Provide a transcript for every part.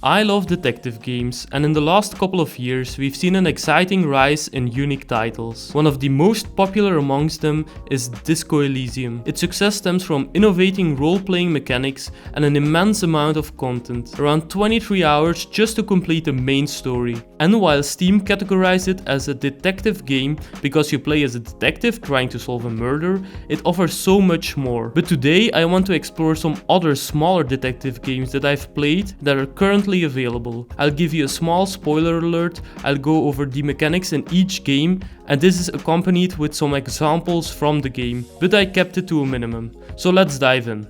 I love detective games, and in the last couple of years we've seen an exciting rise in unique titles. One of the most popular amongst them is Disco Elysium. Its success stems from innovating role-playing mechanics and an immense amount of content, around 23 hours just to complete the main story. And while Steam categorized it as a detective game because you play as a detective trying to solve a murder, it offers so much more. But today I want to explore some other smaller detective games that I've played that are currently available. I'll give you a small spoiler alert, I'll go over the mechanics in each game, and this is accompanied with some examples from the game, but I kept it to a minimum. So let's dive in.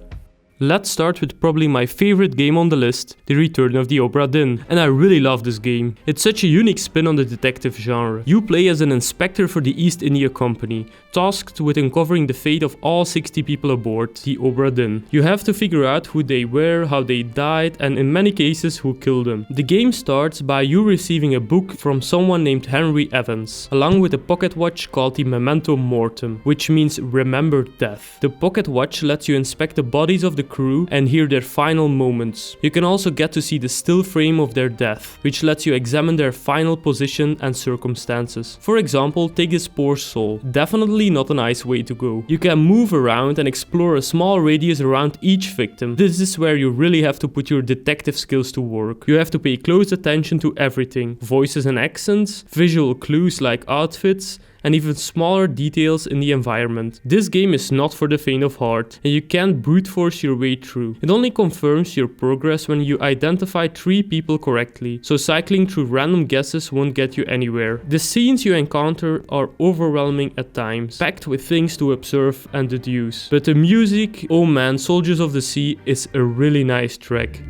Let's start with probably my favorite game on the list, The Return of the Obra Dinn, and I really love this game. It's such a unique spin on the detective genre. You play as an inspector for the East India Company, tasked with uncovering the fate of all 60 people aboard the Obra Dinn. You have to figure out who they were, how they died, and in many cases who killed them. The game starts by you receiving a book from someone named Henry Evans, along with a pocket watch called the Memento Mortem, which means remember death. The pocket watch lets you inspect the bodies of the crew and hear their final moments. You can also get to see the still frame of their death, which lets you examine their final position and circumstances. For example, take this poor soul. Definitely not a nice way to go. You can move around and explore a small radius around each victim. This is where you really have to put your detective skills to work. You have to pay close attention to everything. Voices and accents, visual clues like outfits, and even smaller details in the environment. This game is not for the faint of heart, and you can't brute force your way through. It only confirms your progress when you identify 3 people correctly, so cycling through random guesses won't get you anywhere. The scenes you encounter are overwhelming at times, packed with things to observe and deduce. But the music, oh man, Soldiers of the Sea is a really nice track.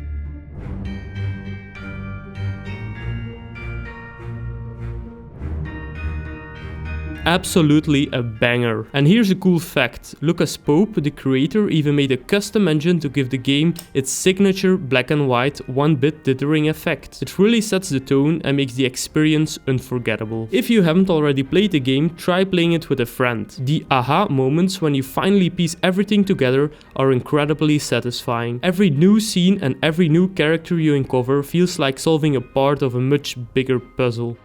Absolutely a banger. And here's a cool fact. Lucas Pope, the creator, even made a custom engine to give the game its signature black and white 1-bit dithering effect. It really sets the tone and makes the experience unforgettable. If you haven't already played the game, try playing it with a friend. The aha moments when you finally piece everything together are incredibly satisfying. Every new scene and every new character you uncover feels like solving a part of a much bigger puzzle.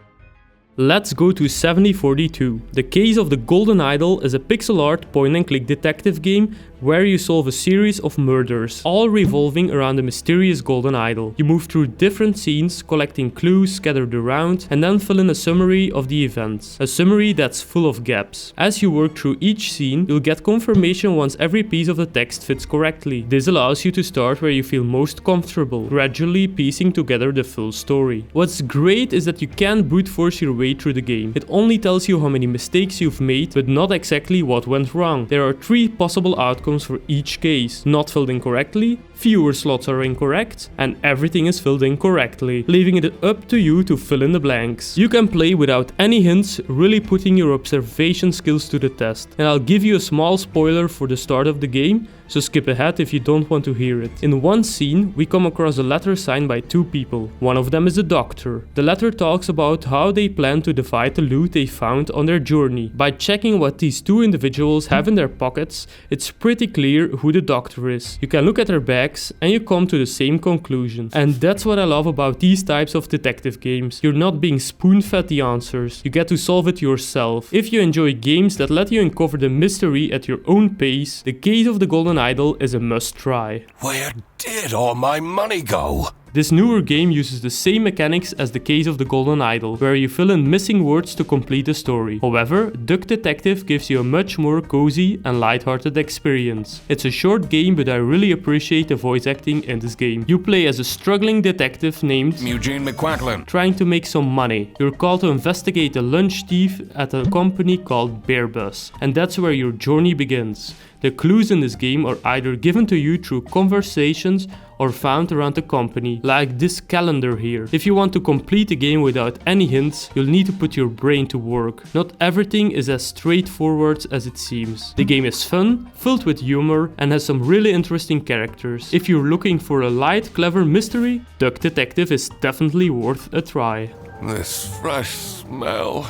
Let's go to 7042. The Case of the Golden Idol is a pixel art point-and-click detective game where you solve a series of murders, all revolving around the mysterious golden idol. You move through different scenes, collecting clues scattered around, and then fill in a summary of the events. A summary that's full of gaps. As you work through each scene, you'll get confirmation once every piece of the text fits correctly. This allows you to start where you feel most comfortable, gradually piecing together the full story. What's great is that you can't brute force your way through the game. It only tells you how many mistakes you've made, but not exactly what went wrong. There are 3 possible outcomes for each case: not filled in correctly, fewer slots are incorrect, and everything is filled in correctly, leaving it up to you to fill in the blanks. You can play without any hints, really putting your observation skills to the test. And I'll give you a small spoiler for the start of the game, so skip ahead if you don't want to hear it. In one scene, we come across a letter signed by 2 people. One of them is a doctor. The letter talks about how they plan to divide the loot they found on their journey. By checking what these 2 individuals have in their pockets, it's pretty clear who the doctor is. You can look at their bags and you come to the same conclusion. And that's what I love about these types of detective games. You're not being spoon-fed the answers. You get to solve it yourself. If you enjoy games that let you uncover the mystery at your own pace, The Case of the Golden Idol is a must-try. Where did all my money go? This newer game uses the same mechanics as The Case of the Golden Idol, where you fill in missing words to complete the story. However, Duck Detective gives you a much more cozy and lighthearted experience. It's a short game, but I really appreciate the voice acting in this game. You play as a struggling detective named Eugene McQuacklin, trying to make some money. You're called to investigate a lunch thief at a company called Bearbus, and that's where your journey begins. The clues in this game are either given to you through conversations or found around the company, like this calendar here. If you want to complete the game without any hints, you'll need to put your brain to work. Not everything is as straightforward as it seems. The game is fun, filled with humor, and has some really interesting characters. If you're looking for a light, clever mystery, Duck Detective is definitely worth a try. This fresh smell.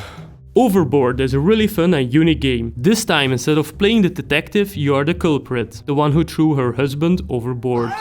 Overboard is a really fun and unique game. This time, instead of playing the detective, you are the culprit, the one who threw her husband overboard.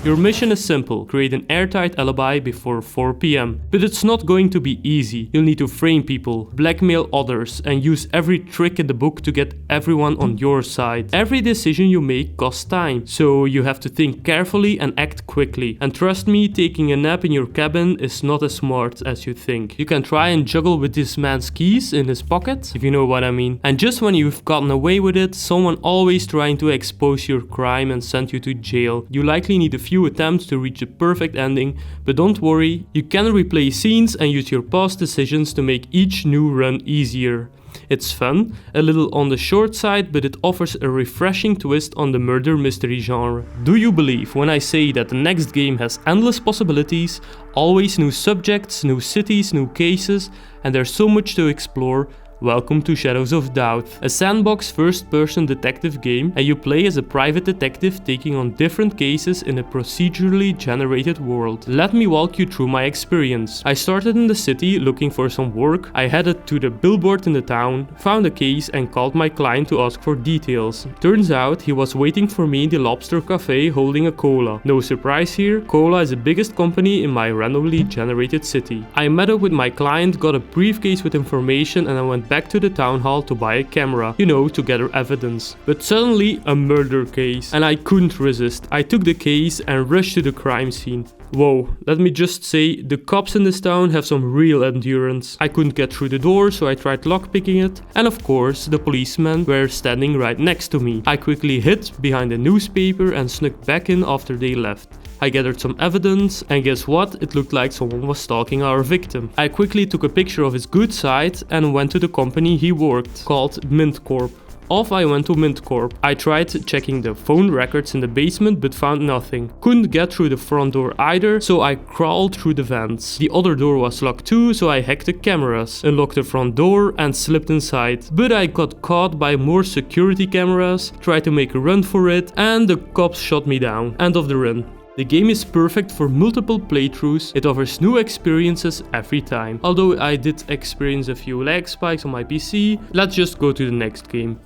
Your mission is simple, create an airtight alibi before 4 PM. But it's not going to be easy. You'll need to frame people, blackmail others, and use every trick in the book to get everyone on your side. Every decision you make costs time, so you have to think carefully and act quickly. And trust me, taking a nap in your cabin is not as smart as you think. You can try and juggle with this man's keys in his pocket, if you know what I mean. And just when you've gotten away with it, someone always trying to expose your crime and send you to jail. You likely need a few attempts to reach a perfect ending, but don't worry, you can replay scenes and use your past decisions to make each new run easier. It's fun, a little on the short side, but it offers a refreshing twist on the murder mystery genre. Do you believe when I say that the next game has endless possibilities, always new subjects, new cities, new cases, and there's so much to explore? Welcome to Shadows of Doubt, a sandbox first-person detective game, and you play as a private detective taking on different cases in a procedurally generated world. Let me walk you through my experience. I started in the city looking for some work. I headed to the billboard in the town, found a case and called my client to ask for details. Turns out he was waiting for me in the Lobster Cafe holding a cola. No surprise here, cola is the biggest company in my randomly generated city. I met up with my client, got a briefcase with information, and I went back to the town hall to buy a camera, to gather evidence. But suddenly a murder case, and I couldn't resist. I took the case and rushed to the crime scene. Whoa, let me just say, the cops in this town have some real endurance. I couldn't get through the door, so I tried lockpicking it, and of course, the policemen were standing right next to me. I quickly hid behind a newspaper and snuck back in after they left. I gathered some evidence, and guess what? It looked like someone was stalking our victim. I quickly took a picture of his good side and went to the company he worked, called Mint Corp. Off I went to Mint Corp. I tried checking the phone records in the basement but found nothing. Couldn't get through the front door either, so I crawled through the vents. The other door was locked too, so I hacked the cameras, unlocked the front door and slipped inside. But I got caught by more security cameras, tried to make a run for it, and the cops shot me down. End of the run. The game is perfect for multiple playthroughs, it offers new experiences every time. Although I did experience a few lag spikes on my PC, let's just go to the next game.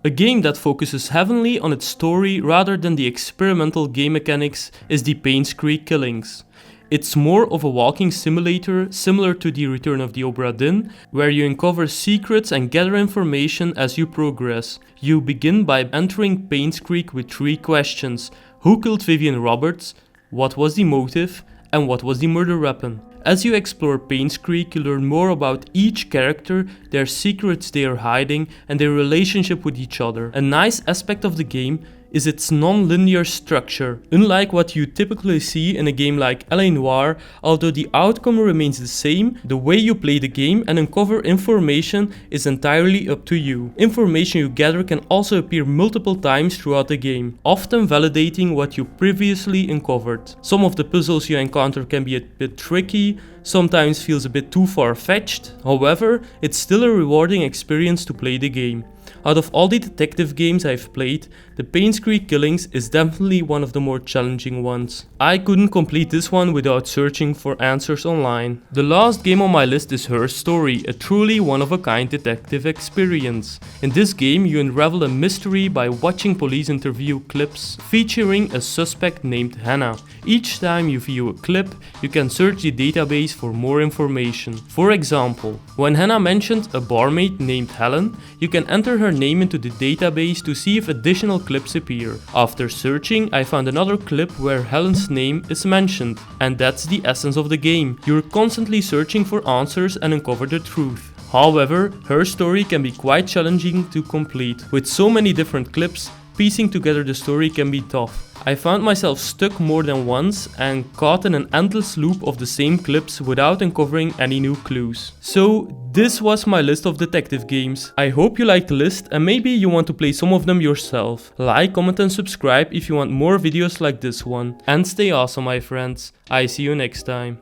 A game that focuses heavily on its story rather than the experimental game mechanics is the Painscreek Killings. It's more of a walking simulator, similar to the Return of the Obra Dinn, where you uncover secrets and gather information as you progress. You begin by entering Painscreek with 3 questions. Who killed Vivian Roberts? What was the motive? And what was the murder weapon? As you explore Painscreek, you learn more about each character, their secrets they are hiding, and their relationship with each other. A nice aspect of the game is its non-linear structure. Unlike what you typically see in a game like LA Noire, although the outcome remains the same, the way you play the game and uncover information is entirely up to you. Information you gather can also appear multiple times throughout the game, often validating what you previously uncovered. Some of the puzzles you encounter can be a bit tricky, sometimes feels a bit too far-fetched. However, it's still a rewarding experience to play the game. Out of all the detective games I've played, the Painscreek Killings is definitely one of the more challenging ones. I couldn't complete this one without searching for answers online. The last game on my list is Her Story, a truly one-of-a-kind detective experience. In this game, you unravel a mystery by watching police interview clips featuring a suspect named Hannah. Each time you view a clip, you can search the database for more information. For example, when Hannah mentioned a barmaid named Helen, you can enter her name into the database to see if additional clips appear. After searching, I found another clip where Helen's name is mentioned, and that's the essence of the game. You're constantly searching for answers and uncover the truth. However, Her Story can be quite challenging to complete. With so many different clips, piecing together the story can be tough. I found myself stuck more than once and caught in an endless loop of the same clips without uncovering any new clues. So this was my list of detective games. I hope you liked the list and maybe you want to play some of them yourself. Like, comment and subscribe if you want more videos like this one. And stay awesome, my friends. I see you next time.